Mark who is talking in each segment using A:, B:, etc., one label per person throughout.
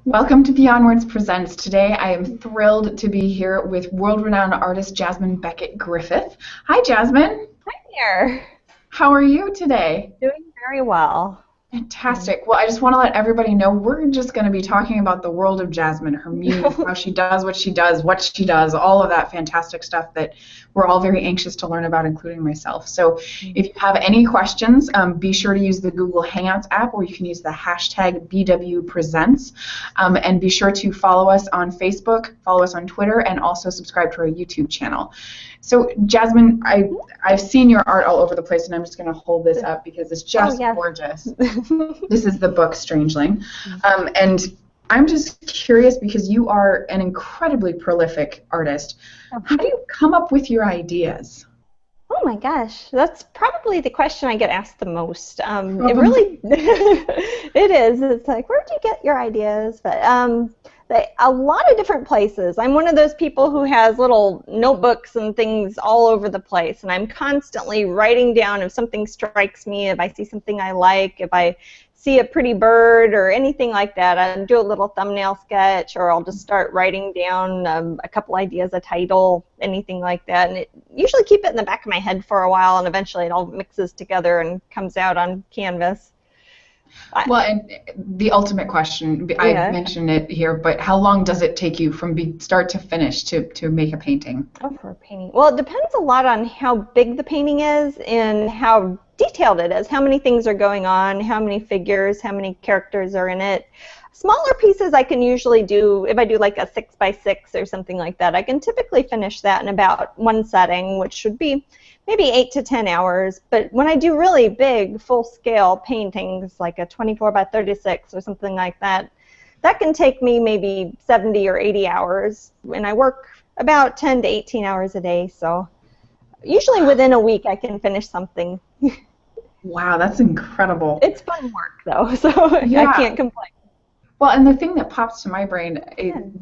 A: Welcome to The Onwards Presents. Today I am thrilled to be here with world-renowned artist Jasmine Becket-Griffith. Hi, Jasmine.
B: Hi there.
A: How are you today?
B: Doing very well.
A: Fantastic. Well, I just want to let everybody know we're just going to be talking about the world of Jasmine, her muse, how she does, what she does, all of that fantastic stuff that we're all very anxious to learn about, including myself. So if you have any questions, be sure to use the Google Hangouts app, or you can use the hashtag BWPresents. And be sure to follow us on Facebook, follow us on Twitter, and also subscribe to our YouTube channel. So Jasmine, I've seen your art all over the place, and I'm just going to hold this up because it's just gorgeous. This is the book Strangeling. And I'm just curious because you are an incredibly prolific artist. How do you come up with your ideas?
B: Oh my gosh, that's probably the question I get asked the most. It really, it is. It's like, where do you get your ideas? But a lot of different places. I'm one of those people who has little notebooks and things all over the place, and I'm constantly writing down if something strikes me, if I see something I like, if I see a pretty bird or anything like that. I'll do a little thumbnail sketch, or I'll just start writing down a couple ideas, a title, anything like that, and usually keep it in the back of my head for a while, and eventually it all mixes together and comes out on canvas.
A: Well, and the ultimate question, I mentioned it here, but how long does it take you from start to finish to make a painting?
B: Oh, for a painting. Well, it depends a lot on how big the painting is and how detailed it is, how many things are going on, how many figures, how many characters are in it. Smaller pieces I can usually do, if I do like a 6x6 or something like that, I can typically finish that in about one setting, which should be maybe 8 to 10 hours. But when I do really big, full-scale paintings, like a 24x36 or something like that, that can take me maybe 70 or 80 hours. And I work about 10 to 18 hours a day, so usually within a week I can finish something.
A: Wow, that's incredible.
B: It's fun work, though, so I can't complain.
A: Well, and the thing that pops to my brain,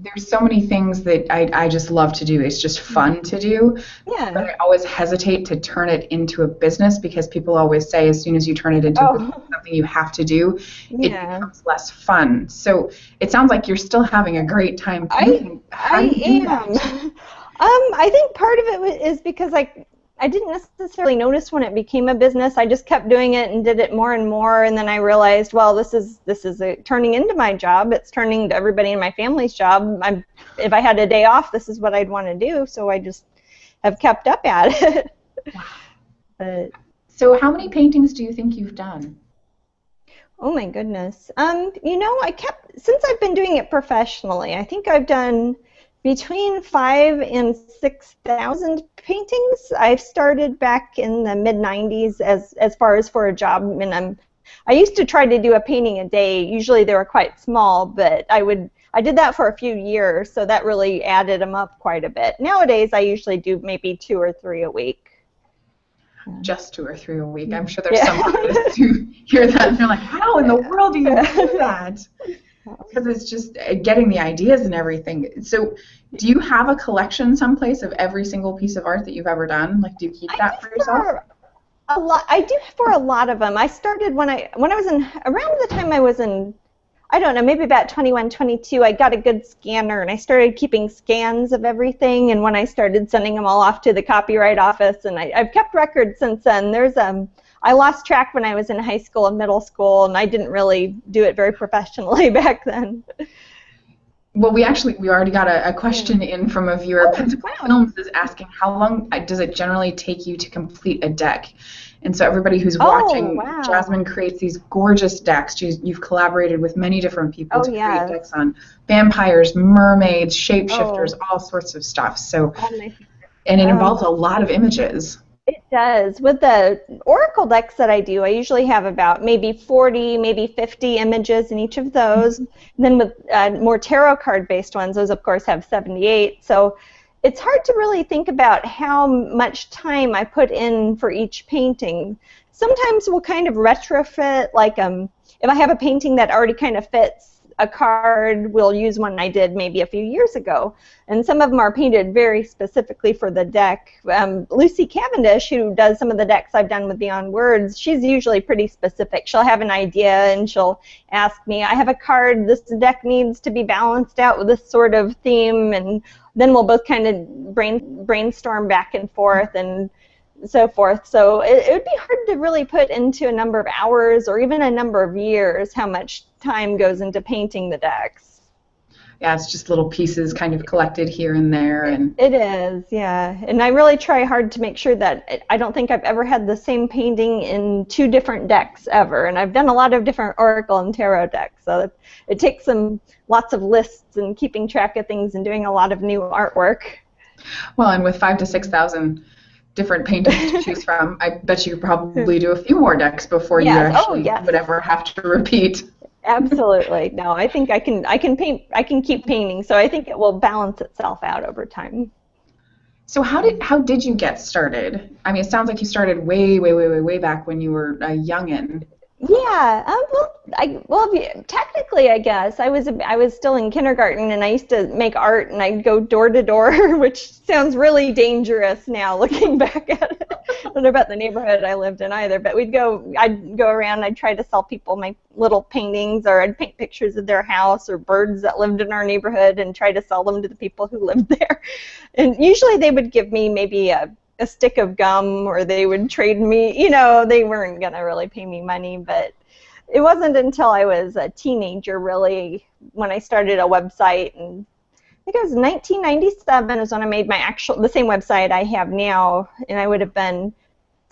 A: there's so many things that I just love to do. It's just fun to do. But I always hesitate to turn it into a business because people always say as soon as you turn it into something you have to do, it becomes less fun. So it sounds like you're still having a great time painting.
B: I am. I think part of it is because I didn't necessarily notice when it became a business. I just kept doing it and did it more and more, and then I realized, well, this is turning into my job. It's turning to everybody in my family's job. If I had a day off, this is what I'd want to do, so I just have kept up at it.
A: So how many paintings do you think you've done?
B: Oh my goodness. You know, since I've been doing it professionally, I think I've done between 5,000 and 6,000 paintings. I've started back in the mid-90s as far as for a job, and I used to try to do a painting a day. Usually they were quite small, but I did that for a few years, so that really added them up quite a bit. Nowadays I usually do maybe 2 or 3 a week.
A: Just 2 or 3 a week. I'm sure there's some artists who hear that and they're like, how in the world do you do that? Because it's just getting the ideas and everything. So do you have a collection someplace of every single piece of art that you've ever done? Like, do you keep that for yourself?
B: I do for a lot of them. I started when I was around the time I was in, I don't know, maybe about 21, 22, I got a good scanner, and I started keeping scans of everything, and when I started sending them all off to the copyright office, and I've kept records since then. I lost track when I was in high school and middle school, and I didn't really do it very professionally back then.
A: Well, we already got a question in from a viewer. Pentacle Films is asking, how long does it generally take you to complete a deck? And so everybody who's watching, Jasmine creates these gorgeous decks. You've collaborated with many different people to create decks on vampires, mermaids, shapeshifters, all sorts of stuff. So, and it involves a lot of images.
B: It does. With the Oracle decks that I do, I usually have about maybe 40, maybe 50 images in each of those. And then with more tarot card-based ones, those of course have 78. So it's hard to really think about how much time I put in for each painting. Sometimes we'll kind of retrofit, like if I have a painting that already kind of fits a card. We'll use one I did maybe a few years ago, and some of them are painted very specifically for the deck. Lucy Cavendish, who does some of the decks I've done with Beyond Words, she's usually pretty specific. She'll have an idea and she'll ask me, I have a card, this deck needs to be balanced out with this sort of theme, and then we'll both kind of brainstorm back and forth and so forth. So it would be hard to really put into a number of hours or even a number of years how much time goes into painting the decks.
A: Yeah, it's just little pieces kind of collected here and there. And
B: it is, yeah. And I really try hard to make sure that I don't think I've ever had the same painting in 2 different decks ever. And I've done a lot of different Oracle and Tarot decks, so it takes lots of lists and keeping track of things and doing a lot of new artwork.
A: Well, and with 5,000 to 6,000 different paintings to choose from, I bet you could probably do a few more decks before you actually would ever have to repeat.
B: Absolutely. No, I think I can paint. I can keep painting, so I think it will balance itself out over time.
A: So how did you get started? I mean, it sounds like you started way back when you were a youngin'.
B: Yeah. Technically, I guess I was still in kindergarten, and I used to make art, and I'd go door to door, which sounds really dangerous now looking back at it. I don't know about the neighborhood I lived in either, but I'd go around, I'd try to sell people my little paintings, or I'd paint pictures of their house or birds that lived in our neighborhood and try to sell them to the people who lived there. And usually they would give me maybe a stick of gum, or they would trade me, they weren't going to really pay me money. But it wasn't until I was a teenager, really, when I started a website, and I think it was 1997 is when I made the same website I have now, and I would have been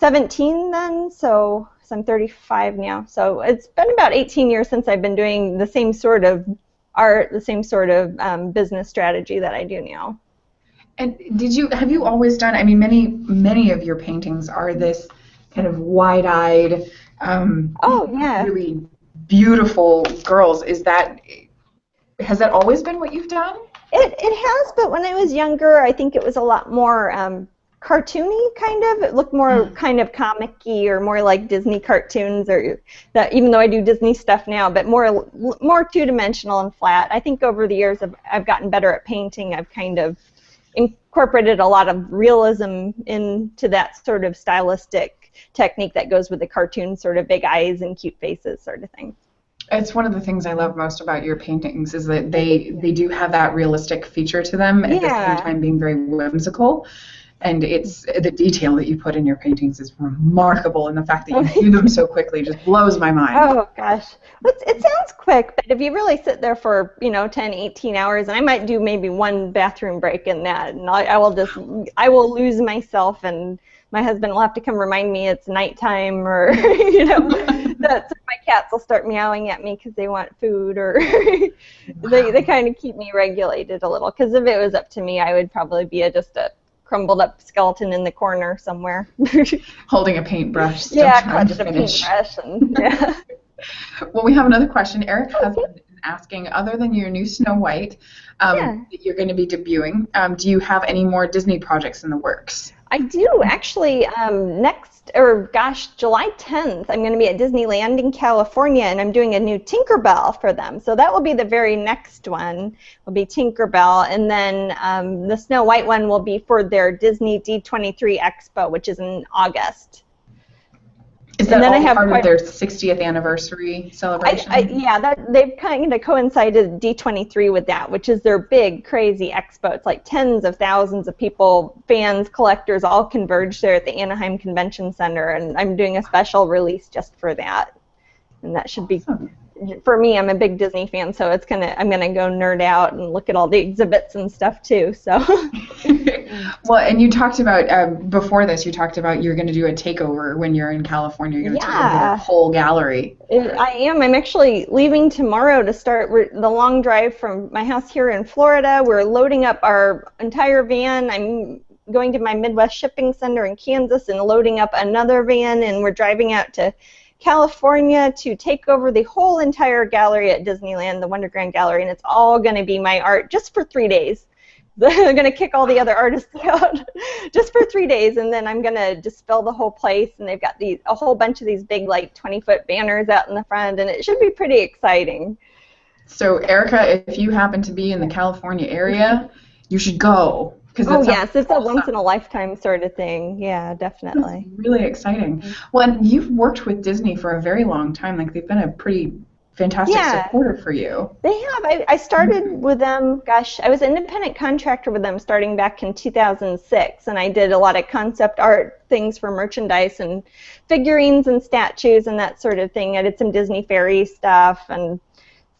B: 17 then, so I'm 35 now. So it's been about 18 years since I've been doing the same sort of art, the same sort of business strategy that I do now.
A: And have you always done, I mean, many of your paintings are this kind of wide-eyed, really beautiful girls. Has that always been what you've done?
B: It has, but when I was younger, I think it was a lot more cartoony, kind of. It looked more kind of comic-y, or more like Disney cartoons, or that. Even though I do Disney stuff now, but more two-dimensional and flat. I think over the years I've gotten better at painting. I've kind of incorporated a lot of realism into that sort of stylistic technique that goes with the cartoon sort of big eyes and cute faces sort of thing.
A: It's one of the things I love most about your paintings is that they do have that realistic feature to them, at the same time being very whimsical. And it's the detail that you put in your paintings is remarkable, and the fact that you do them so quickly just blows my mind.
B: Oh gosh, it sounds quick, but if you really sit there for 10, 18 hours, and I might do maybe one bathroom break in that, and I will lose myself, and my husband will have to come remind me it's nighttime, or that my cats will start meowing at me because they want food, or they kind of keep me regulated a little. Because if it was up to me, I would probably be just a crumbled up skeleton in the corner somewhere.
A: Holding a paintbrush, still trying to finish. Well, we have another question. Eric has been asking, other than your new Snow White that you're going to be debuting, do you have any more Disney projects in the works?
B: I do, actually. July 10th, I'm going to be at Disneyland in California, and I'm doing a new Tinkerbell for them. So that will be the very next one, will be Tinkerbell, and then the Snow White one will be for their Disney D23 Expo, which is in August.
A: Is that all part of their 60th anniversary celebration?
B: They've kind of coincided D23 with that, which is their big, crazy expo. It's like tens of thousands of people, fans, collectors, all converge there at the Anaheim Convention Center, and I'm doing a special release just for that. And that should be, for me, I'm a big Disney fan, so I'm gonna go nerd out and look at all the exhibits and stuff too. So.
A: Well, and you talked about before this. You talked about you're going to do a takeover when you're in California. You're going to take over the whole gallery.
B: I am. I'm actually leaving tomorrow to start the long drive from my house here in Florida. We're loading up our entire van. I'm going to my Midwest shipping center in Kansas and loading up another van, and we're driving out to California to take over the whole entire gallery at Disneyland, the Wondergrand Gallery, and it's all going to be my art just for 3 days. They're going to kick all the other artists out just for 3 days, and then I'm going to just fill the whole place, and they've got a whole bunch of these big, like, 20-foot banners out in the front, and it should be pretty exciting.
A: So, Erica, if you happen to be in the California area, you should go because
B: Oh
A: it's
B: yes, it's a
A: awesome.
B: once in a lifetime sort of thing. Yeah,
A: That's
B: definitely.
A: really exciting. Well, and you've worked with Disney for a very long time. Like they've been a pretty fantastic
B: Yeah,
A: supporter for you.
B: they have. I started with them, gosh, I was an independent contractor with them starting back in 2006, and I did a lot of concept art things for merchandise and figurines and statues and that sort of thing. I did some Disney Fairy stuff, and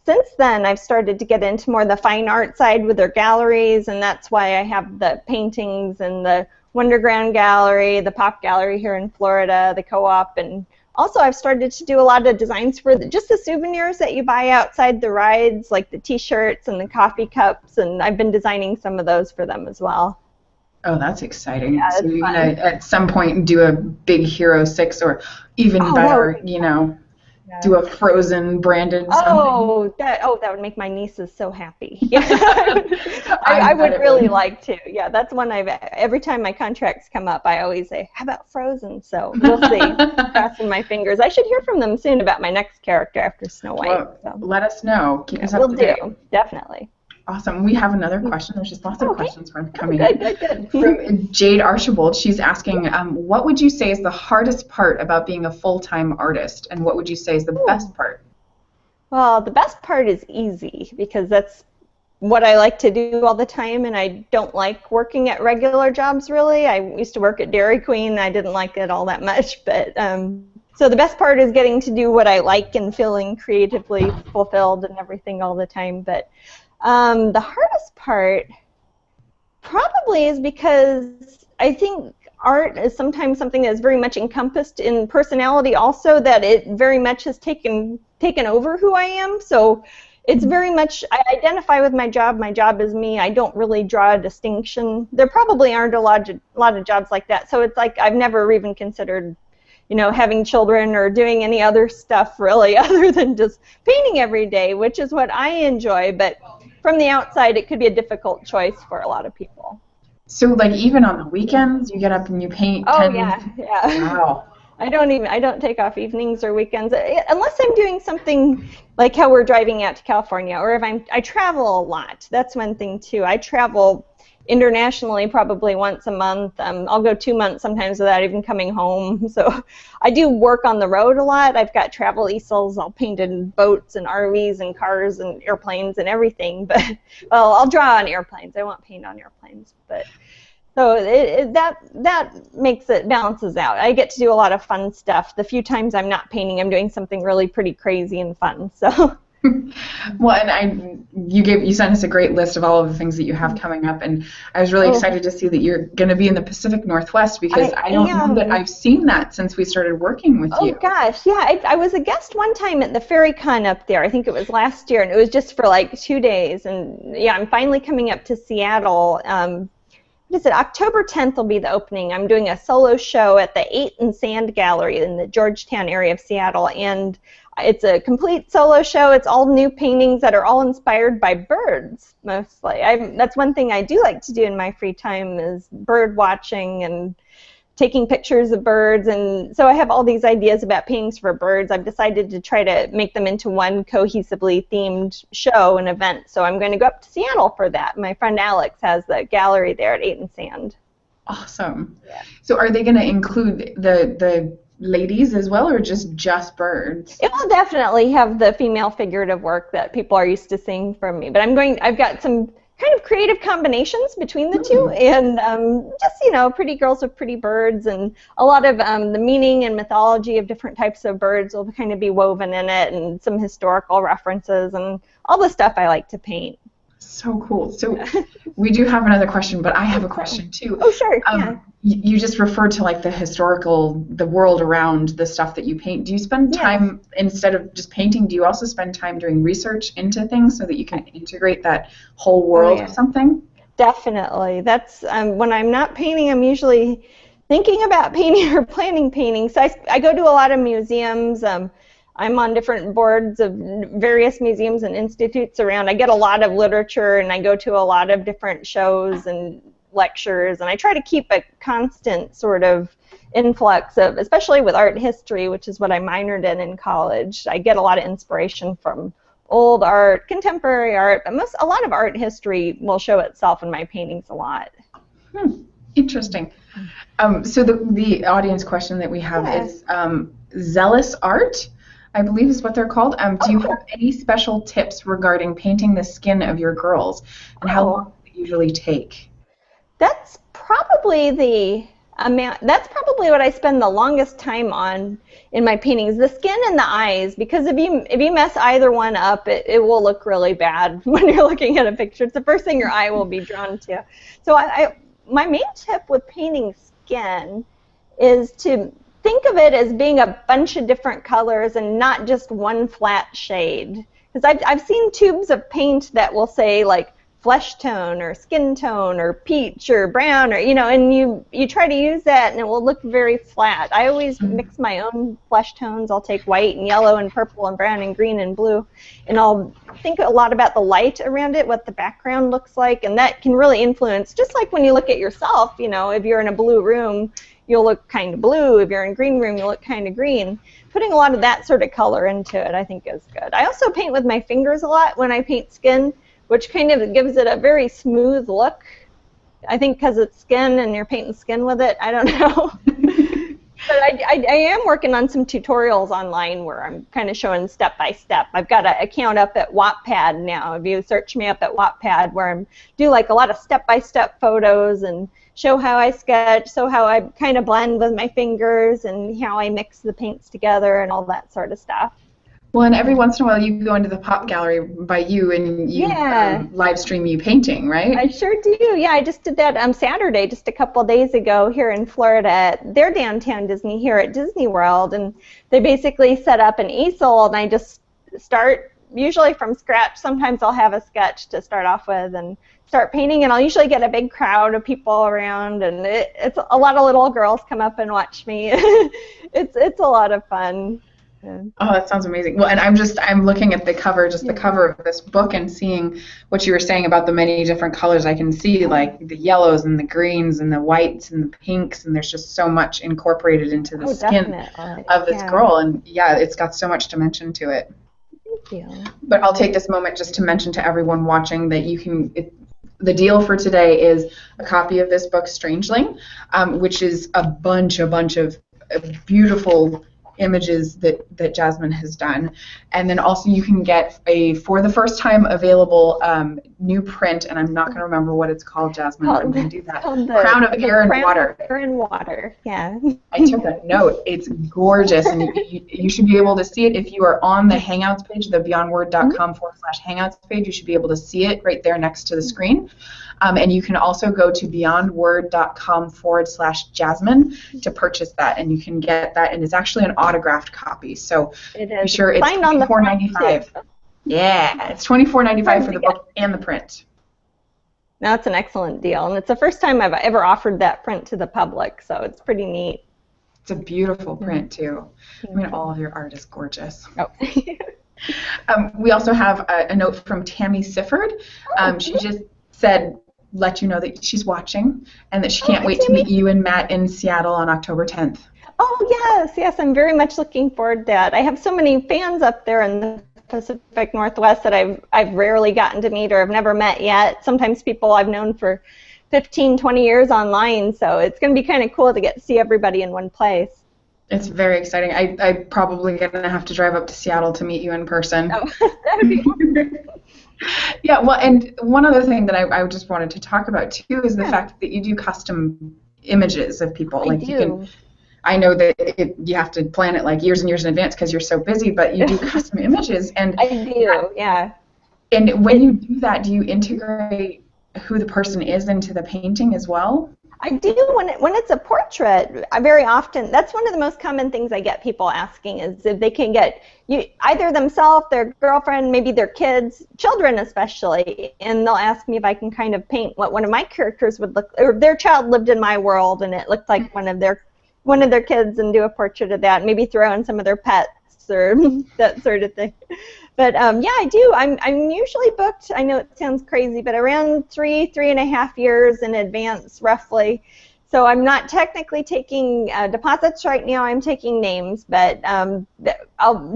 B: since then I've started to get into more the fine art side with their galleries, and that's why I have the paintings and the Wonderground Gallery, the Pop Gallery here in Florida, the Co-op, and also I've started to do a lot of designs for just the souvenirs that you buy outside the rides, like the t-shirts and the coffee cups, and I've been designing some of those for them as well.
A: Oh, that's exciting.
B: Yeah,
A: So
B: it's
A: you're
B: fun.
A: gonna at some point do a big Hero 6 or even
B: Oh, that would
A: better,
B: be fun.
A: do
B: Yeah.
A: a Frozen branded something.
B: Oh, that would make my nieces so happy. Yeah. I
A: I bet
B: would
A: it
B: really
A: would.
B: like to. Yeah, that's one every time my contracts come up, I always say, how about Frozen? So we'll see. Crossing my fingers. I should hear from them soon about my next character after Snow White.
A: Well,
B: So
A: let us know. Keep
B: yeah,
A: us up
B: we'll
A: to
B: do.
A: date.
B: Definitely.
A: Awesome. We have another question. There's just lots of
B: Okay.
A: questions from
B: Oh,
A: coming
B: good,
A: in.
B: good, good.
A: From Jade Archibald, she's asking, what would you say is the hardest part about being a full-time artist, and what would you say is the best part?
B: Well, the best part is easy because that's what I like to do all the time, and I don't like working at regular jobs really. I used to work at Dairy Queen. I didn't like it all that much, but so the best part is getting to do what I like and feeling creatively fulfilled and everything all the time. But the hardest part probably is because I think art is sometimes something that's very much encompassed in personality also, that it very much has taken over who I am. So it's very much, I identify with my job. My job is me. I don't really draw a distinction. There probably aren't a lot of jobs like that. So it's like I've never even considered, having children or doing any other stuff really other than just painting every day, which is what I enjoy. But from the outside, it could be a difficult choice for a lot of people.
A: So, like, even on the weekends, you get up and you paint
B: Oh
A: 10.
B: yeah, yeah.
A: Wow.
B: I don't take off evenings or weekends unless I'm doing something like how we're driving out to California, or if I travel a lot. That's one thing too. I travel internationally probably once a month. I'll go 2 months sometimes without even coming home. So I do work on the road a lot. I've got travel easels. I'll paint in boats and RVs and cars and airplanes and everything. But well, I'll draw on airplanes. I won't paint on airplanes, but. So that makes it balances out. I get to do a lot of fun stuff. The few times I'm not painting, I'm doing something really pretty crazy and fun. So
A: Well, and you sent us a great list of all of the things that you have coming up, and I was really
B: oh,
A: excited to see that you're going to be in the Pacific Northwest because
B: I
A: I don't know that
B: am.
A: I've seen that since we started working with
B: Oh
A: you.
B: gosh, yeah. I was a guest one time at the Fairy Con up there. I think it was last year, and it was just for like 2 days. And yeah, I'm finally coming up to Seattle. What is it? October 10th will be the opening. I'm doing a solo show at the 8 and Sand Gallery in the Georgetown area of Seattle, and it's a complete solo show. It's all new paintings that are all inspired by birds, mostly. That's one thing I do like to do in my free time is bird watching and taking pictures of birds, and so I have all these ideas about paintings for birds. I've decided to try to make them into one cohesively themed show and event, so I'm going to go up to Seattle for that. My friend Alex has the gallery there at 8 and Sand.
A: Awesome.
B: Yeah.
A: So are they going to include the ladies as well, or just birds?
B: It will definitely have the female figurative work that people are used to seeing from me, but I've got some kind of creative combinations between the two, and just pretty girls with pretty birds, and a lot of the meaning and mythology of different types of birds will kind of be woven in it, and some historical references and all the stuff I like to paint.
A: So cool. So we do have another question, but I have a question too.
B: Oh sure, yeah.
A: You just referred to like the world around the stuff that you paint. Do you spend
B: Yeah.
A: time, instead of just painting, do you also spend time doing research into things so that you can integrate that whole
B: Oh
A: world of
B: yeah.
A: something?
B: Definitely. That's when I'm not painting, I'm usually thinking about painting or planning painting. So I go to a lot of museums. I'm on different boards of various museums and institutes around. I get a lot of literature, and I go to a lot of different shows and lectures, and I try to keep a constant sort of influx of, especially with art history, which is what I minored in college. I get a lot of inspiration from old art, contemporary art, but a lot of art history will show itself in my paintings a lot.
A: Interesting. So the audience question that we have
B: Yeah.
A: is zealous art, I believe is what they're called. Do you have any special tips regarding painting the skin of your girls, and how long does it usually take?
B: That's probably that's probably what I spend the longest time on in my paintings, the skin and the eyes, because if you mess either one up, it will look really bad when you're looking at a picture. It's the first thing your eye will be drawn to. So my main tip with painting skin is to think of it as being a bunch of different colors and not just one flat shade. Because I've seen tubes of paint that will say like flesh tone or skin tone or peach or brown, or and you try to use that and it will look very flat. I always mix my own flesh tones. I'll take white and yellow and purple and brown and green and blue, and I'll think a lot about the light around it, what the background looks like, and that can really influence, just like when you look at yourself, if you're in a blue room, you'll look kind of blue. If you're in a green room, you'll look kind of green. Putting a lot of that sort of color into it, I think, is good. I also paint with my fingers a lot when I paint skin, which kind of gives it a very smooth look. I think because it's skin and you're painting skin with it. I don't know. But I am working on some tutorials online where I'm kind of showing step by step. I've got an account up at Wattpad now. If you search me up at Wattpad, where I do like a lot of step by step photos and show how I sketch, so how I kind of blend with my fingers and how I mix the paints together and all that sort of stuff.
A: Well, and every once in a while you go into the pop gallery by you and you live stream you painting, right?
B: I sure do. Yeah, I just did that on Saturday, just a couple days ago here in Florida at their downtown Disney here at Disney World, and they basically set up an easel, and I just start usually from scratch. Sometimes I'll have a sketch to start off with and start painting, and I'll usually get a big crowd of people around, and it's a lot of little girls come up and watch me. It's a lot of fun.
A: Oh, that sounds amazing. Well, and I'm looking at the cover, the cover of this book, and seeing what you were saying about the many different colors. I can see like the yellows and the greens and the whites and the pinks, and there's just so much incorporated into the skin of this girl. And yeah, it's got so much dimension to it.
B: Thank you.
A: But I'll take this moment just to mention to everyone watching that the deal for today is a copy of this book, Strangeling, which is a bunch of beautiful images that Jasmine has done, and then also you can get for the first time available new print, and I'm not going to remember what it's called, Jasmine. I'm going to do that. Crown of Air and Water.
B: Air and Water. Yeah.
A: I took a note. It's gorgeous, and you should be able to see it if you are on the Hangouts page, the beyondword.com/Hangouts page. You should be able to see it right there next to the screen. And you can also go to beyondword.com/Jasmine to purchase that, and you can get that, and it's actually an autographed copy. So be sure it's $24.95. Yeah, it's $24.95 for the book and the print.
B: That's an excellent deal, and it's the first time I've ever offered that print to the public, so it's pretty neat.
A: It's a beautiful print too. I mean, all of your art is gorgeous.
B: Oh.
A: We also have a note from Tammy Sifford. She just said, let you know that she's watching and that she can't wait to meet you and Matt in Seattle on October 10th.
B: Oh, yes, I'm very much looking forward to that. I have so many fans up there in the Pacific Northwest that I've rarely gotten to meet or have never met yet. Sometimes people I've known for 15, 20 years online, so it's going to be kind of cool to get to see everybody in one place.
A: It's very exciting. I'm probably going to have to drive up to Seattle to meet you in person.
B: Oh, that would be wonderful.
A: Yeah, well, and one other thing that I just wanted to talk about too is the fact that you do custom images of people. I know that you have to plan it like years and years in advance because you're so busy, but you do custom images. And
B: I do, yeah.
A: And when you do that, do you integrate who the person is into the painting as well?
B: I do. When it's a portrait, very often, that's one of the most common things I get people asking is if they can get either themselves, their girlfriend, maybe their kids, children especially, and they'll ask me if I can kind of paint what one of my characters would look, or their child lived in my world and it looked like one of their kids, and do a portrait of that, maybe throw in some of their pets or that sort of thing. But yeah, I do. I'm usually booked, I know it sounds crazy, but around 3.5 years in advance, roughly. So I'm not technically taking deposits right now. I'm taking names, but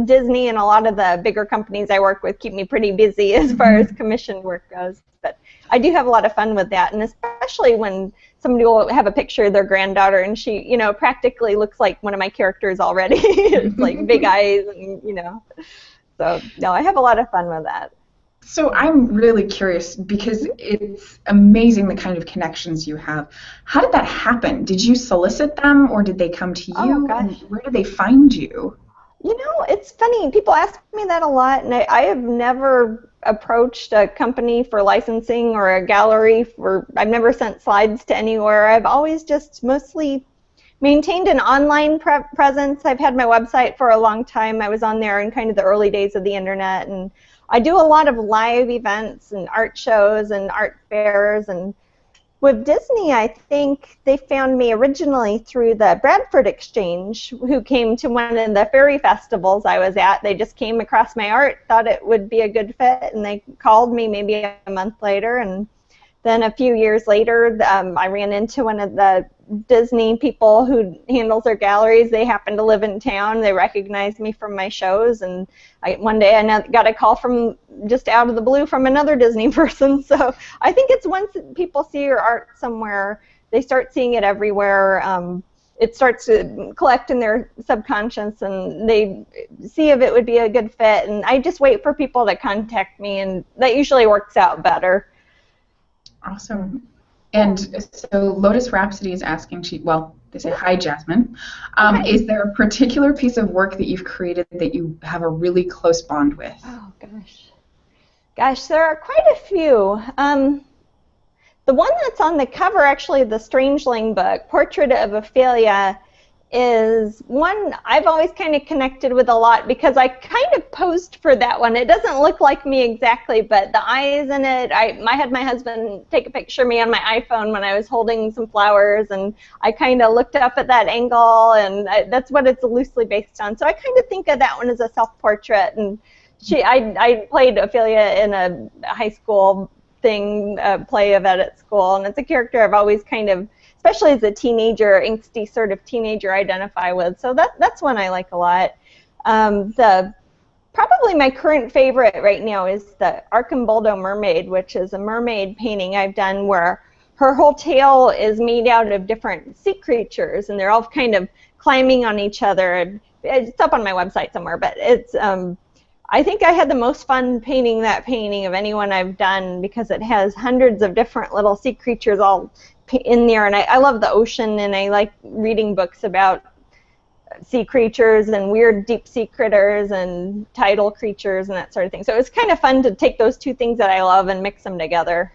B: Disney and a lot of the bigger companies I work with keep me pretty busy as far as commission work goes. But I do have a lot of fun with that, and especially when somebody will have a picture of their granddaughter, and she, you know, practically looks like one of my characters already. It's like big eyes, and you know. So no, I have a lot of fun with that.
A: So I'm really curious because it's amazing the kind of connections you have. How did that happen? Did you solicit them or did they come to you?
B: Oh, gosh.
A: And where did they find you?
B: You know, it's funny. People ask me that a lot, and I have never approached a company for licensing or a gallery I've never sent slides to anywhere. I've always just mostly maintained an online presence. I've had my website for a long time. I was on there in kind of the early days of the internet, and I do a lot of live events and art shows and art fairs. And with Disney, I think they found me originally through the Bradford Exchange, who came to one of the fairy festivals I was at. They just came across my art, thought it would be a good fit, and they called me maybe a month later. And then a few years later, I ran into one of the Disney people who handles their galleries. They happen to live in town. They recognized me from my shows, and one day I got a call from just out of the blue from another Disney person. So I think it's once people see your art somewhere, they start seeing it everywhere. It starts to collect in their subconscious, and they see if it would be a good fit. And I just wait for people to contact me, and that usually works out better.
A: Awesome. And so Lotus Rhapsody is asking, they say, hi, Jasmine. Is there a particular piece of work that you've created that you have a really close bond with?
B: Oh, gosh. Gosh, there are quite a few. The one that's on the cover, actually, the Strangeling book, Portrait of Ophelia, is one I've always kind of connected with a lot because I kind of posed for that one. It doesn't look like me exactly, but the eyes in it, I had my husband take a picture of me on my iPhone when I was holding some flowers, and I kind of looked up at that angle, and that's what it's loosely based on. So I kind of think of that one as a self-portrait, and I played Ophelia in a high school thing, play of it at school, and it's a character I've always kind of, especially as a teenager, angsty sort of teenager, identify with. So that's one I like a lot. Probably my current favorite right now is the Arcamboldo Mermaid, which is a mermaid painting I've done where her whole tail is made out of different sea creatures, and they're all kind of climbing on each other. It's up on my website somewhere, but it's I think I had the most fun painting that painting of anyone I've done because it has hundreds of different little sea creatures all in there, and I love the ocean, and I like reading books about sea creatures and weird deep sea critters and tidal creatures and that sort of thing. So it's kind of fun to take those two things that I love and mix them together.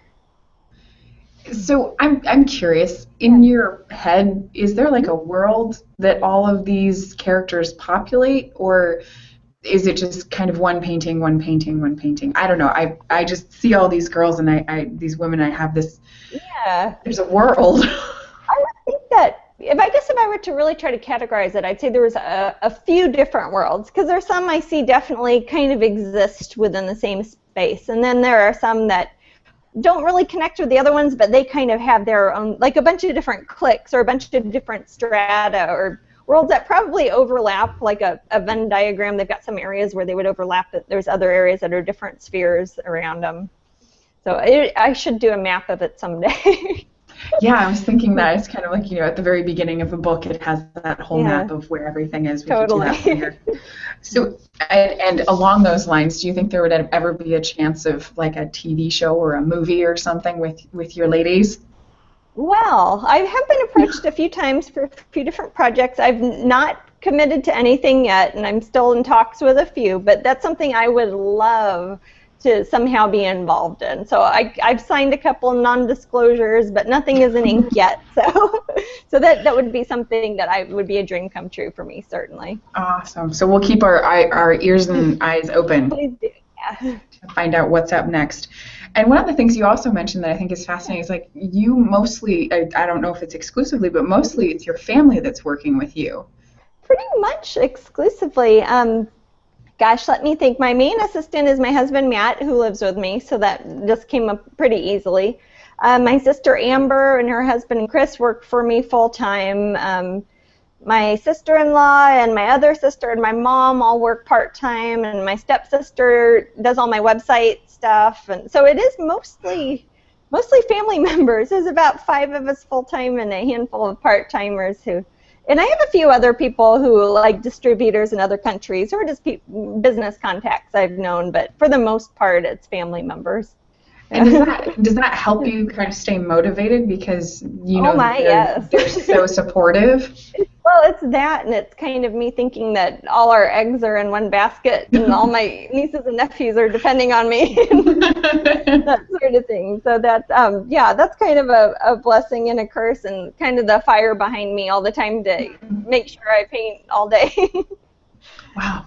A: So I'm curious, in your head, is there like a world that all of these characters populate, or is it just kind of one painting, one painting, one painting? I don't know. I just see all these girls and these women. I have this. Yeah. There's a world.
B: I would think that if I were to really try to categorize it, I'd say there was a few different worlds, because there's some I see definitely kind of exist within the same space, and then there are some that don't really connect with the other ones, but they kind of have their own, like a bunch of different cliques or a bunch of different strata or worlds that probably overlap, like a Venn diagram. They've got some areas where they would overlap, but there's other areas that are different spheres around them. So I should do a map of it someday.
A: Yeah, I was thinking that it's kind of like, at the very beginning of a book, it has that whole map of where everything is.
B: Totally.
A: So, and along those lines, do you think there would ever be a chance of like a TV show or a movie or something with your ladies?
B: Well, I have been approached a few times for a few different projects. I've not committed to anything yet, and I'm still in talks with a few, but that's something I would love to somehow be involved in. So I've signed a couple non-disclosures, but nothing is in ink yet. So that would be something that would be a dream come true for me, certainly.
A: Awesome. So we'll keep our ears and eyes open.
B: Please do. Yeah.
A: To find out what's up next. And one of the things you also mentioned that I think is fascinating is like you mostly, I don't know if it's exclusively, but mostly it's your family that's working with you.
B: Pretty much exclusively. Gosh, let me think. My main assistant is my husband, Matt, who lives with me, so that just came up pretty easily. My sister Amber and her husband Chris work for me full-time. My sister-in-law and my other sister and my mom all work part-time, and my stepsister does all my website stuff. And so it is mostly family members. There's about 5 of us full-time and a handful of part-timers who, and I have a few other people who like distributors in other countries or just business contacts I've known, but for the most part it's family members.
A: And does that help you kind of stay motivated because you know
B: yes.
A: they're so supportive?
B: Well, it's that, and it's kind of me thinking that all our eggs are in one basket, and all my nieces and nephews are depending on me, that sort of thing. So that's that's kind of a blessing and a curse, and kind of the fire behind me all the time to make sure I paint all day.
A: Wow.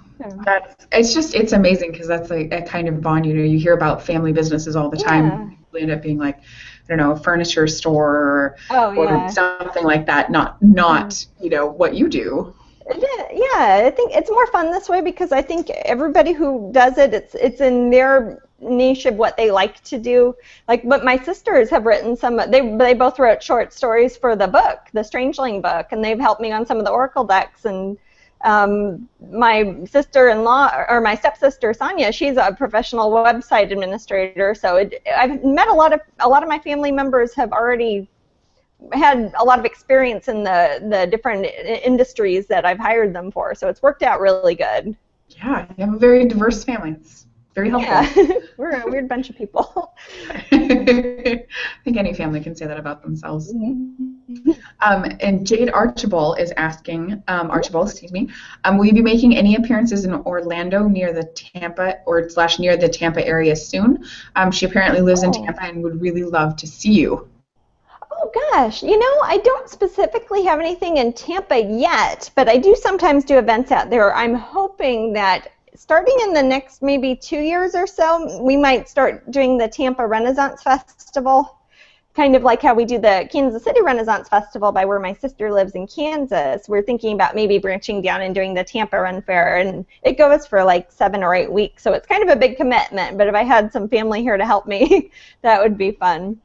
A: It's amazing because that's like a kind of bond. You hear about family businesses all the time.
B: Yeah.
A: They end up being like, I don't know, a furniture store or something like that. Not what you do.
B: Yeah, I think it's more fun this way because I think everybody who does it, it's in their niche of what they like to do. Like, but my sisters have written some. They both wrote short stories for the book, the Strangeling book, and they've helped me on some of the Oracle decks. And my sister-in-law, or my stepsister Sonia, she's a professional website administrator. So I've met a lot of my family members have already had a lot of experience in the different industries that I've hired them for. So it's worked out really good.
A: Yeah, you have a very diverse family. It's very helpful.
B: Yeah, we're a weird bunch of people.
A: I think any family can say that about themselves. And Jade Archibald is asking, will you be making any appearances in Orlando near the Tampa near the Tampa area soon? She apparently lives in Tampa and would really love to see you.
B: Oh gosh, I don't specifically have anything in Tampa yet, but I do sometimes do events out there. I'm hoping that starting in the next maybe 2 years or so, we might start doing the Tampa Renaissance Festival, kind of like how we do the Kansas City Renaissance Festival by where my sister lives in Kansas. We're thinking about maybe branching down and doing the Tampa Ren Fair, and it goes for like 7 or 8 weeks, so it's kind of a big commitment, but if I had some family here to help me, that would be fun.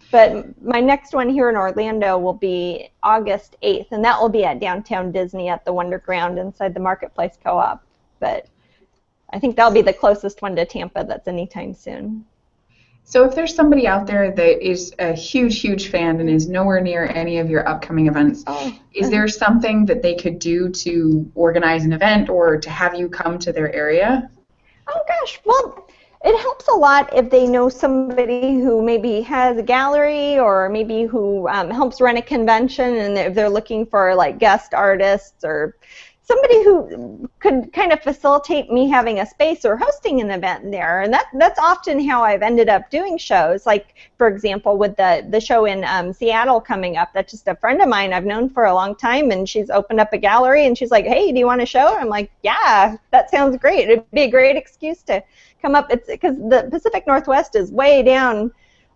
B: But my next one here in Orlando will be August 8th, and that will be at Downtown Disney at the Wonderground inside the Marketplace Co-op. But I think that'll be the closest one to Tampa that's anytime soon.
A: So if there's somebody out there that is a huge, huge fan and is nowhere near any of your upcoming events, is there something that they could do to organize an event or to have you come to their area?
B: Oh, gosh. Well, it helps a lot if they know somebody who maybe has a gallery or maybe who helps run a convention, and if they're looking for like guest artists or somebody who could kind of facilitate me having a space or hosting an event there. And that's often how I've ended up doing shows. Like, for example, with the show in Seattle coming up, that's just a friend of mine I've known for a long time, and she's opened up a gallery, and she's like, hey, do you want a show? I'm like, yeah, that sounds great. It'd be a great excuse to come up. It's because the Pacific Northwest is way down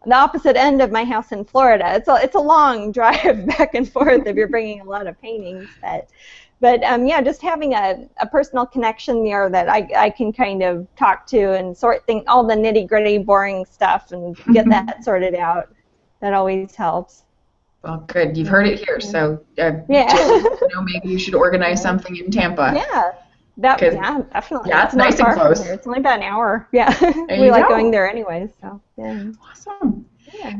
B: the opposite end of my house in Florida. It's a long drive back and forth if you're bringing a lot of paintings. But yeah, just having a personal connection there that I can kind of talk to and sort all the nitty-gritty, boring stuff and get that sorted out. That always helps.
A: Well, good. You've heard it here. So
B: yeah.
A: Maybe you should organize something in Tampa.
B: Yeah. Yeah, definitely.
A: Yeah, it's nice and close.
B: It's only about an hour. Yeah, we like going there anyways. So yeah.
A: Awesome. Yeah.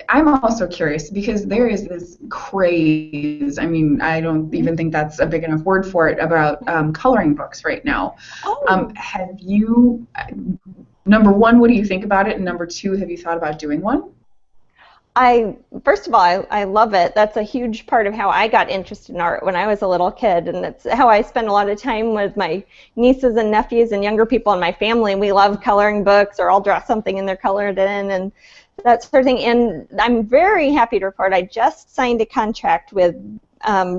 A: I'm also curious because there is this craze. I mean, I don't even think that's a big enough word for it about coloring books right now. Have you? Number one, what do you think about it? And number two, have you thought about doing one?
B: First of all, I love it. That's a huge part of how I got interested in art when I was a little kid, and it's how I spend a lot of time with my nieces and nephews and younger people in my family. We love coloring books, or I'll draw something and they're colored in, and that sort of thing. And I'm very happy to report I just signed a contract with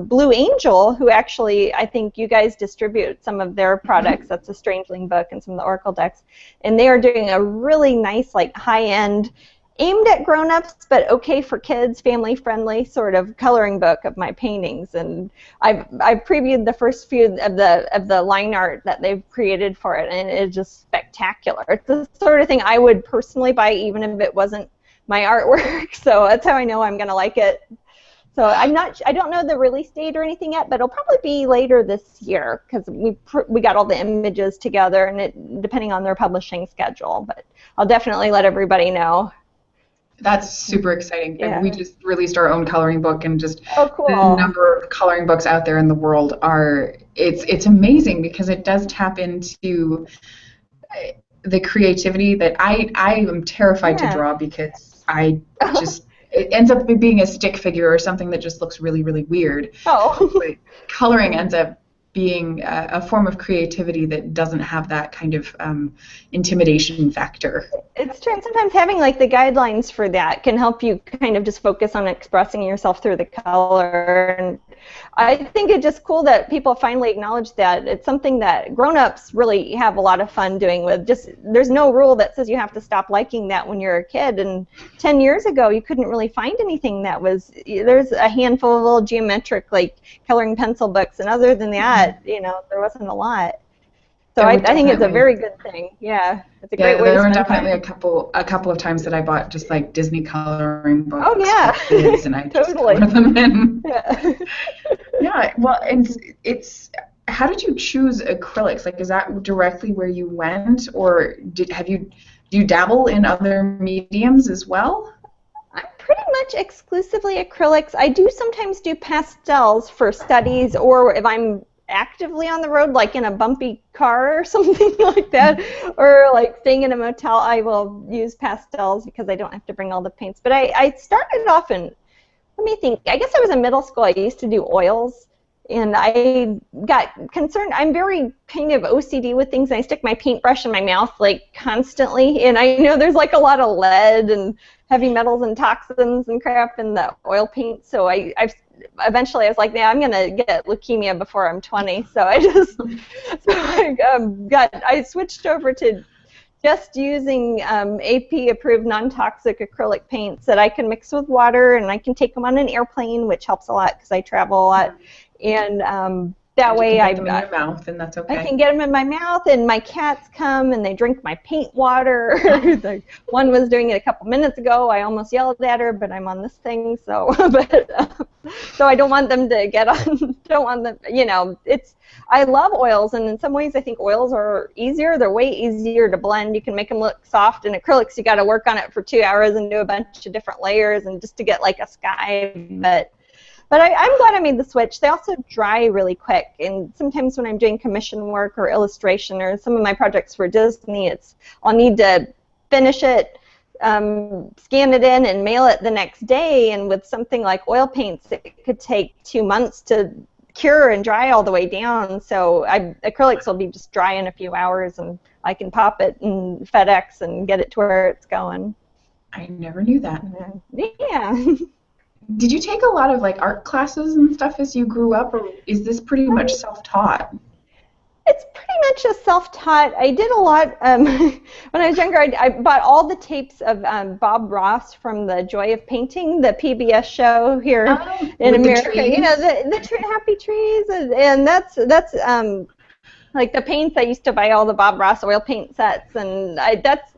B: Blue Angel, who actually, I think you guys distribute some of their products. That's a Strangeling book and some of the Oracle decks, and they are doing a really nice, like, high-end, aimed at grown-ups, but okay for kids, family-friendly sort of coloring book of my paintings. And I've previewed the first few of the line art that they've created for it, and it's just spectacular. It's the sort of thing I would personally buy, even if it wasn't my artwork. So that's how I know I'm going to like it. So I don't know the release date or anything yet, but it'll probably be later this year because we got all the images together, and depending on their publishing schedule. But I'll definitely let everybody know.
A: That's super exciting.
B: Yeah.
A: We just released our own coloring book, and just
B: cool.
A: the number of coloring books out there in the world it's amazing because it does tap into the creativity that I am terrified to draw because it ends up being a stick figure or something that just looks really, really weird.
B: Oh.
A: But coloring ends up being a form of creativity that doesn't have that kind of intimidation factor.
B: It's true. And sometimes having like the guidelines for that can help you kind of just focus on expressing yourself through the color. And I think it's just cool that people finally acknowledge that it's something that grown-ups really have a lot of fun doing with. Just there's no rule that says you have to stop liking that when you're a kid. And 10 years ago, you couldn't really find anything that was. There's a handful of little geometric like coloring pencil books, and other than that, there wasn't a lot. So I think it's a very good thing. Yeah, it's a great way to spend
A: there were definitely
B: time.
A: a couple of times that I bought just like Disney coloring books.
B: Oh yeah,
A: for kids, and I
B: totally.
A: just color them in.
B: Yeah.
A: Yeah. Well, it's how did you choose acrylics? Like, is that directly where you went, or do you dabble in other mediums as well?
B: I'm pretty much exclusively acrylics. I do sometimes do pastels for studies, or if I'm actively on the road, like in a bumpy car or something like that, or like staying in a motel, I will use pastels because I don't have to bring all the paints. But I started off in, let me think, I guess I was in middle school. I used to do oils, and I got concerned. I'm very kind of OCD with things, and I stick my paintbrush in my mouth like constantly, and I know there's like a lot of lead and heavy metals and toxins and crap in the oil paint, so eventually I was like, I'm gonna get leukemia before I'm 20. So I switched over to just using AP-approved non-toxic acrylic paints that I can mix with water, and I can take them on an airplane, which helps a lot because I travel a lot, and that way
A: I can get them in your mouth, and that's okay.
B: I can get them in my mouth, and my cats come and they drink my paint water. One was doing it a couple minutes ago. I almost yelled at her, but I'm on this thing, so so I don't want them to get on. Don't want them. I love oils, and in some ways I think oils are easier. They're way easier to blend. You can make them look soft. And acrylics, you got to work on it for 2 hours and do a bunch of different layers, and just to get like a sky. But I'm glad I made the switch. They also dry really quick, and sometimes when I'm doing commission work or illustration or some of my projects for Disney, I'll need to finish it, scan it in, and mail it the next day. And with something like oil paints, it could take 2 months to cure and dry all the way down. So acrylics will be just dry in a few hours, and I can pop it in FedEx and get it to where it's going.
A: I never knew that.
B: Yeah.
A: Did you take a lot of like art classes and stuff as you grew up, or is this pretty much self-taught?
B: It's pretty much a self-taught. I did a lot when I was younger. I bought all the tapes of Bob Ross from the Joy of Painting, the PBS show here in America. The Happy Trees, and that's like the paints. I used to buy all the Bob Ross oil paint sets, and that's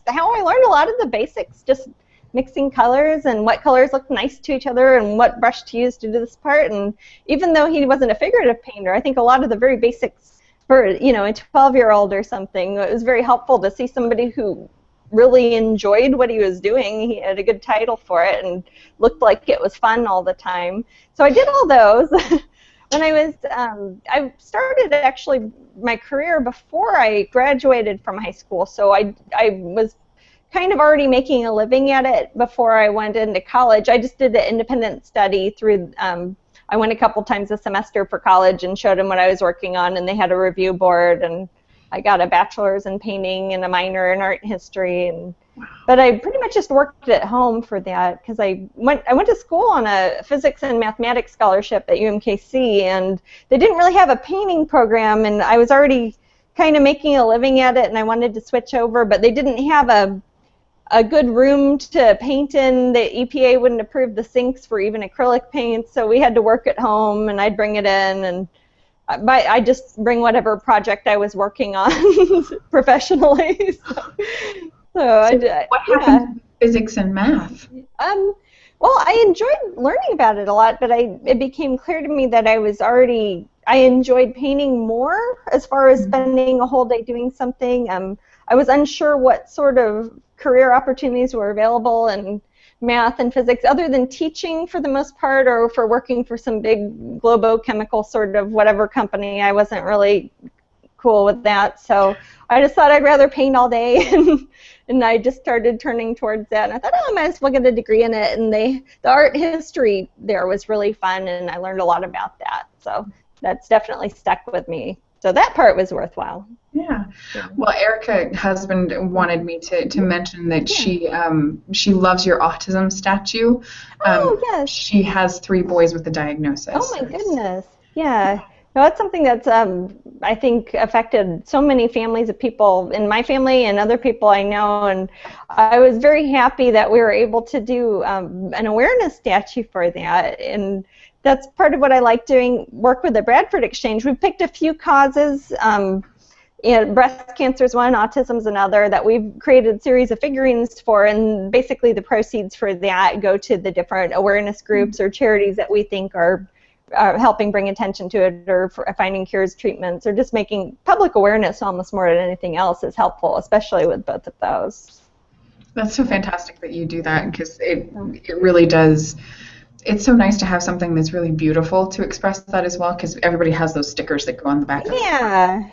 B: how I learned a lot of the basics. Just mixing colors and what colors look nice to each other and what brush to use to do this part. And even though he wasn't a figurative painter, I think a lot of the very basics for a 12-year-old or something, it was very helpful to see somebody who really enjoyed what he was doing. He had a good title for it and looked like it was fun all the time. So I did all those. When I started actually my career before I graduated from high school, so I was kind of already making a living at it before I went into college. I just did an independent study through, I went a couple times a semester for college and showed them what I was working on, and they had a review board, and I got a bachelor's in painting and a minor in art history. But I pretty much just worked at home for that because I went to school on a physics and mathematics scholarship at UMKC, and they didn't really have a painting program, and I was already kind of making a living at it, and I wanted to switch over, but they didn't have a good room to paint in. The EPA wouldn't approve the sinks for even acrylic paint, so we had to work at home, and I'd bring it in, and I just bring whatever project I was working on professionally. So
A: what happens physics and math?
B: Well, I enjoyed learning about it a lot, but it became clear to me that I enjoyed painting more as far as spending a whole day doing something. I was unsure what sort of career opportunities were available in math and physics other than teaching for the most part, or for working for some big globo-chemical sort of whatever company. I wasn't really cool with that, so I just thought I'd rather paint all day, and I just started turning towards that, and I thought, oh, I might as well get a degree in it, and the art history there was really fun, and I learned a lot about that, so that's definitely stuck with me. So that part was worthwhile.
A: Yeah. Well, Erica's husband wanted me to mention that she loves your autism statue.
B: Oh, yes.
A: She has 3 boys with the diagnosis.
B: Oh, my goodness. Yeah. No, that's something that's, I think, affected so many families of people in my family and other people I know, and I was very happy that we were able to do an awareness statue for that, and that's part of what I like doing, work with the Bradford Exchange. We picked a few causes, breast cancer is one, autism is another, that we've created a series of figurines for, and basically the proceeds for that go to the different awareness groups or charities that we think are helping bring attention to it, or for finding cures, treatments, or just making public awareness almost more than anything else is helpful, especially with both of those.
A: That's so fantastic that you do that, because it really does. It's so nice to have something that's really beautiful to express that as well, because everybody has those stickers that go on the back of it.
B: Yeah.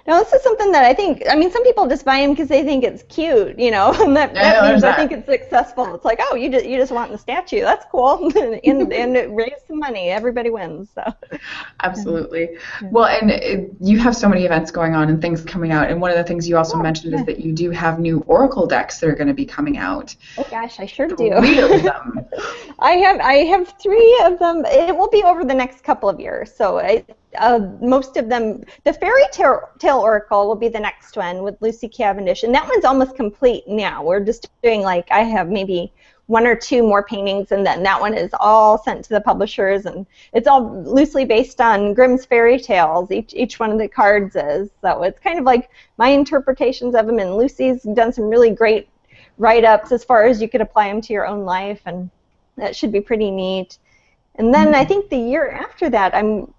B: No, this is something that I think, I mean, some people just buy them because they think it's cute, you know, and that means I think it's successful. It's like, oh, you just want the statue. That's cool. and it raised some money. Everybody wins. So.
A: Absolutely. Well, and you have so many events going on and things coming out, and one of the things you also mentioned is that you do have new Oracle decks that are going to be coming out.
B: Oh, gosh, I sure do.
A: 3 of them.
B: I have 3 of them. It will be over the next couple of years. So most of them, the Fairy Tale Oracle will be the next one with Lucy Cavendish, and that one's almost complete now. We're just doing, like, I have maybe 1 or 2 more paintings, and then that one is all sent to the publishers, and it's all loosely based on Grimm's fairy tales. Each one of the cards is, so it's kind of like my interpretations of them, and Lucy's done some really great write-ups as far as you could apply them to your own life, and that should be pretty neat. And then I think the year after that, I'm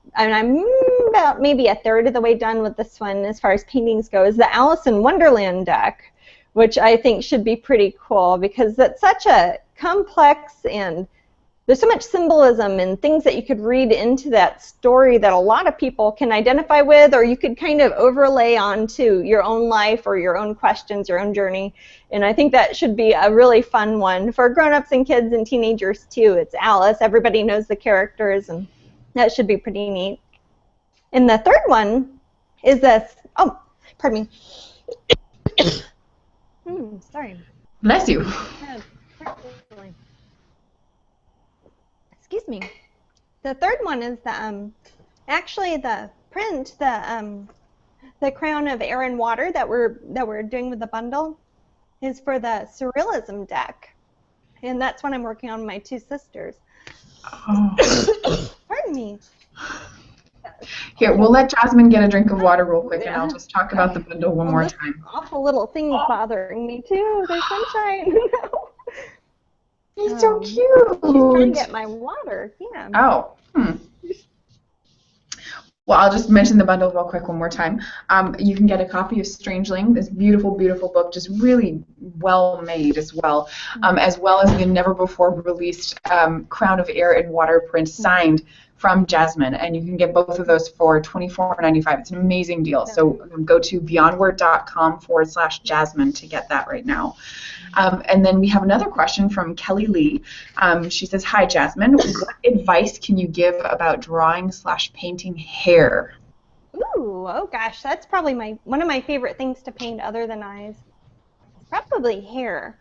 B: about maybe a third of the way done with this one as far as paintings go, is the Alice in Wonderland deck, which I think should be pretty cool, because that's such a complex, and there's so much symbolism and things that you could read into that story that a lot of people can identify with, or you could kind of overlay onto your own life or your own questions, your own journey. And I think that should be a really fun one for grown-ups and kids and teenagers too. It's Alice. Everybody knows the characters, and that should be pretty neat. And the third one is this. Oh, pardon me. Sorry.
A: Bless you.
B: Excuse me. The third one is the actually the print, the Crown of Air and Water that we're doing with the bundle is for the Surrealism deck, and that's what I'm working on with my 2 sisters. Oh. Pardon me.
A: Here, we'll let Jasmine get a drink of water real quick, and I'll just talk about the bundle one more time.
B: Awful little thing's bothering me too. There's sunshine.
A: He's so cute.
B: She's trying to get my water. Yeah.
A: Oh. Well, I'll just mention the bundle real quick one more time. You can get a copy of Strangeling, this beautiful, beautiful book, just really well made as well as the never-before-released Crown of Air and Water print signed from Jasmine, and you can get both of those for $24.95. It's an amazing deal. So go to beyondword.com/Jasmine to get that right now. And then we have another question from Kelly Lee. She says, "Hi, Jasmine. What advice can you give about drawing/painting hair?"
B: Ooh, oh gosh, that's probably one of my favorite things to paint other than eyes. Probably hair.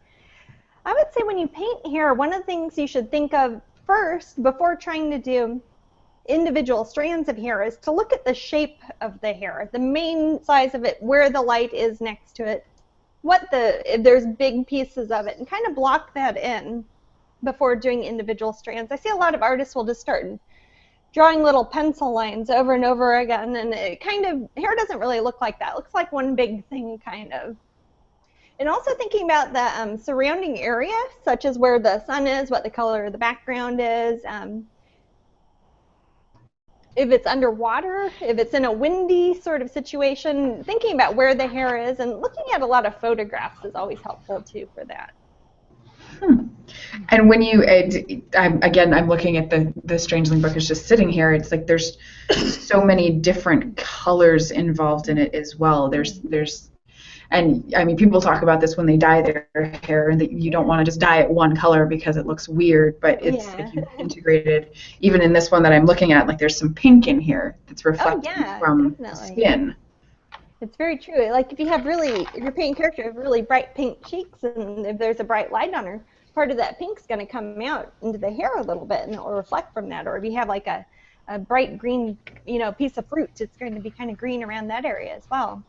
B: I would say when you paint hair, one of the things you should think of first before trying to do individual strands of hair is to look at the shape of the hair, the main size of it, where the light is next to it, if there's big pieces of it, and kind of block that in before doing individual strands. I see a lot of artists will just start drawing little pencil lines over and over again, and hair doesn't really look like that. It looks like one big thing, kind of. And also thinking about the surrounding area, such as where the sun is, what the color of the background is, if it's underwater, if it's in a windy sort of situation, thinking about where the hair is and looking at a lot of photographs is always helpful too for that.
A: And when you, I'm looking at the Strangeling book is just sitting here. It's like there's so many different colors involved in it as well. And I mean, people talk about this when they dye their hair, and that you don't want to just dye it one color because it looks weird. But it's like you've integrated, even in this one that I'm looking at, like there's some pink in here that's reflecting from the skin.
B: It's very true. Like if you have if your paint character have really bright pink cheeks, and if there's a bright light on her, part of that pink's going to come out into the hair a little bit, and it will reflect from that. Or if you have like a bright green, piece of fruit, it's going to be kind of green around that area as well.